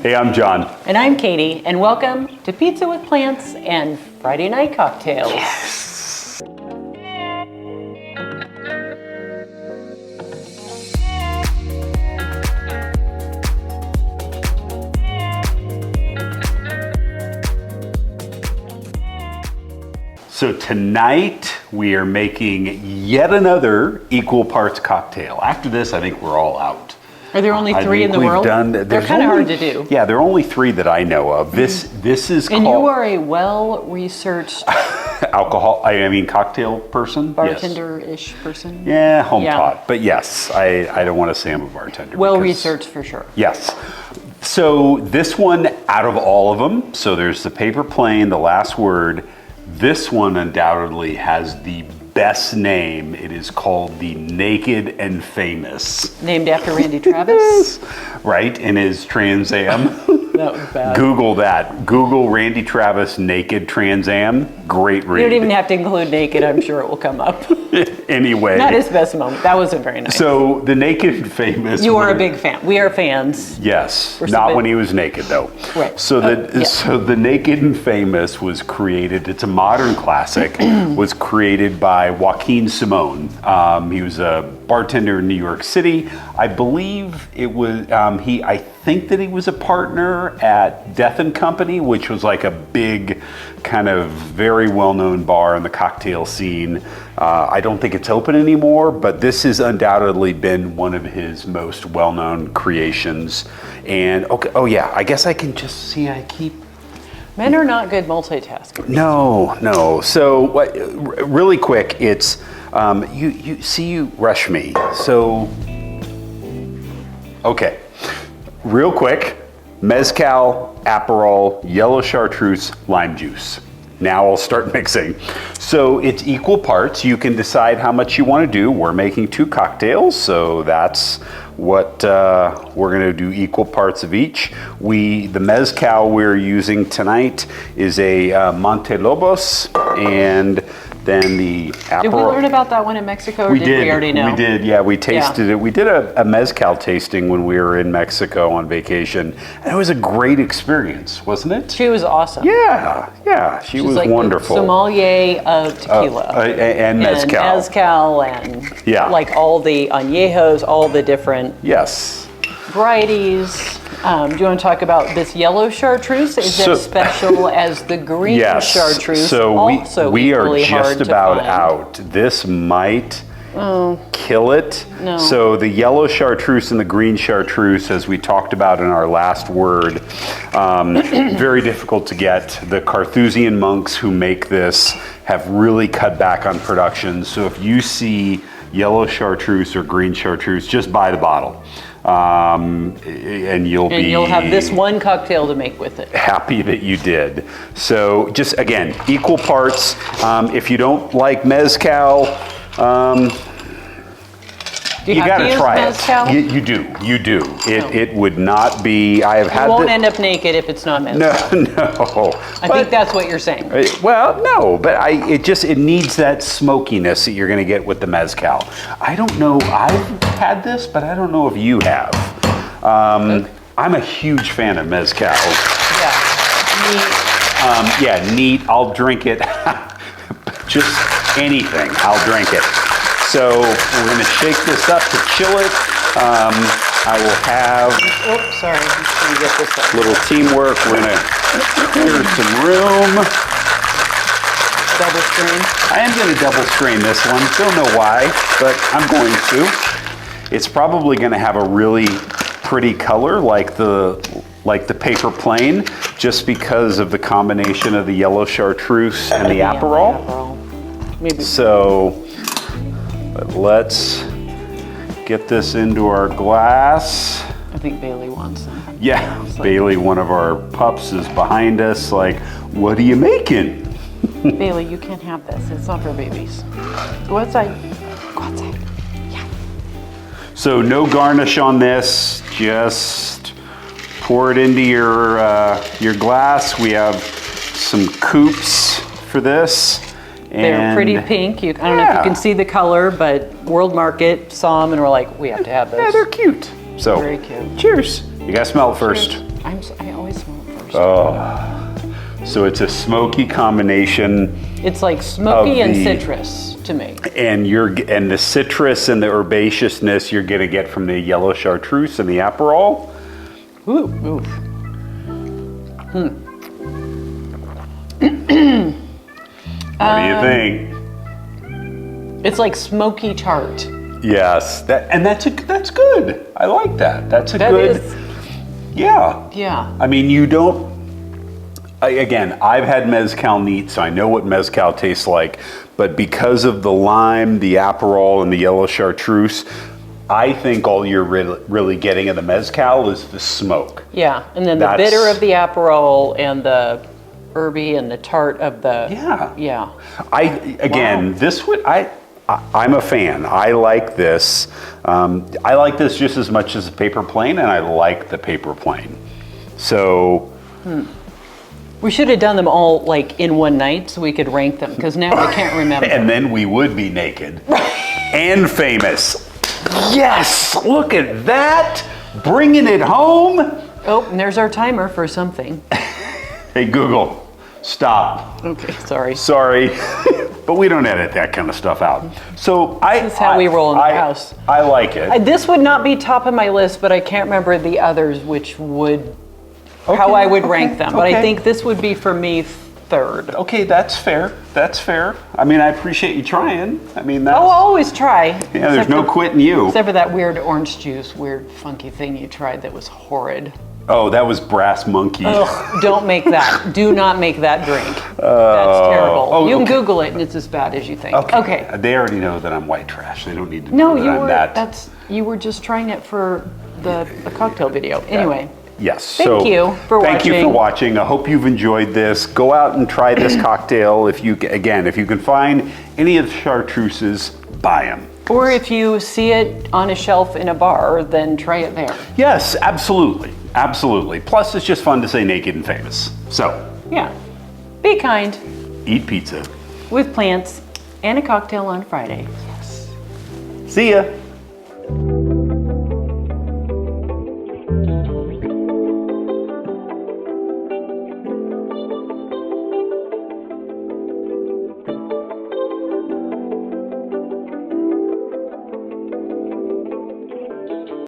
Hey, I'm John. And I'm Katie, and welcome to Pizza with Plants and Friday Night Cocktails. Yes. So tonight we are making yet another equal parts cocktail. After this, I think we're all out. Are there only three in the world? They're kind of hard to do. Yeah, there are only three that I know of. This is called... And you are a well-researched... cocktail person? Bartender-ish person? Yeah, home taught. But yes, I don't want to say I'm a bartender. Well-researched for sure. Yes. So this one, out of all of them, so there's the paper plane, the last word. This one undoubtedly has the best name. It is called the Naked and Famous. Named after Randy Travis? Right, in his Trans Am. That was bad. Google that. Google Randy Travis Naked Trans Am. Great read. You don't even have to include naked. I'm sure it will come up. Anyway. Not his best moment. That wasn't very nice. So the Naked and Famous. You are a big fan. We are fans. Yes. Not when he was naked though. Right. So the Naked and Famous was created. It's a modern classic. Was created by Joaquin Simo. He was a bartender in New York City. I believe it was I think that he was a partner at Death and Company, which was like a big, kind of very well-known bar in the cocktail scene. I don't think it's open anymore, but this has undoubtedly been one of his most well-known creations. And I guess I can just see Men are not good multitaskers. No. So really quick, it's you rush me. So okay, real quick. Mezcal, Aperol, Yellow Chartreuse, lime juice. Now I'll start mixing. So it's equal parts. You can decide how much you want to do. We're making 2 cocktails, so that's what we're going to do, equal parts of each. The Mezcal we're using tonight is a Montelobos, and then the Aperol. Did we learn about that one in Mexico, or did we already know? We did, yeah. We tasted it. We did a Mezcal tasting when we were in Mexico on vacation, and it was a great experience, wasn't it? She was awesome. Yeah. She was like The wonderful. sommelier of tequila. And Mezcal. And Mezcal and like all the añejos, all the different varieties. Do you want to talk about this yellow chartreuse? Is it as special as the green chartreuse? So we are just about out. This might kill it. No. So the yellow chartreuse and the green chartreuse, as we talked about in our last word, very difficult to get. The Carthusian monks who make this have really cut back on production. So if you see yellow chartreuse or green chartreuse, just buy the bottle. And you'll have this one cocktail to make with it. Happy that you did. So just again, equal parts. If you don't like mezcal, you gotta try mezcal? It. You do. It would not be. I have had. You won't end up naked if it's not mezcal. No. I think that's what you're saying. Well, no, but it needs that smokiness that you're going to get with the mezcal. I don't know. I've had this, but I don't know if you have. I'm a huge fan of mezcal. Yeah. Neat. Neat. I'll drink it. Just anything. I'll drink it. So we're going to shake this up to chill it. I will have get this up. Little teamwork. We're going to clear some room. Double strain. I am going to double strain this one. Don't know why, but I'm going to. It's probably going to have a really pretty color like the paper plane, just because of the combination of the yellow chartreuse and the Aperol. Maybe. So let's get this into our glass. I think Bailey wants them. Yeah, Bailey, one of our pups, is behind us like, what are you making? Bailey, you can't have this. It's not for babies. Go outside. Go outside. Yeah. So no garnish on this. Just pour it into your glass. We have some coupes for this. They're pretty pink. I don't know if you can see the color, but World Market saw them and we're like, we have to have those. Yeah, they're cute. So, very cute. Cheers. You gotta smell it first. Cheers. I always smell it first. Oh, so it's a smoky combination. It's like smoky of and the- citrus to me. And the citrus and the herbaceousness you're gonna get from the Yellow Chartreuse and the Aperol. Ooh, ooh. What do you think? It's like smoky tart. Yes, that's good. I like that. That's a That good. is, Yeah. yeah. I mean, you don't. Again, I've had mezcal neat, so I know what mezcal tastes like. But because of the lime, the Aperol, and the Yellow Chartreuse, I think all you're really getting in the mezcal is the smoke. Yeah, and then the That's- bitter of the Aperol and the herby and the tart of the... Yeah. Yeah. Again, Wow. this would I'm a fan. I like this. I like this just as much as the paper plane, and I like the paper plane. So. We should have done them all like in one night so we could rank them, because now I can't remember. And then we would be naked and famous. Yes, look at that. Bringing it home. Oh, and there's our timer for something. Hey, Google, stop. Okay, sorry. Sorry, but we don't edit that kind of stuff out. So This is how we roll in the house. I like it. This would not be top of my list, but I can't remember the others, which would, how I would rank them. But I okay. think this would be for me third. Okay, that's fair. That's fair. I mean, I appreciate you trying. I mean, that's, Oh, I'll always try. yeah, there's Except no for- quitting you. Except for that weird orange juice, weird funky thing you tried that was horrid. Oh, that was Brass Monkey. Ugh, don't make that. Do not make that drink. That's terrible. oh, You can okay. Google it and it's as bad as you think. Okay. They already know that I'm white trash. They don't need to No, know that you I'm were that. you were just trying it for the cocktail video. Anyway. Yes. Thank you for Thank you for watching. watching. I hope you've enjoyed this. Go out and try this cocktail. If you can find any of the chartreuses, buy them. Or if you see it on a shelf in a bar, then try it there. Yes, absolutely. Absolutely. Plus, it's just fun to say naked and famous. So, Yeah. Be kind eat pizza. with plants and a cocktail on Friday. See ya.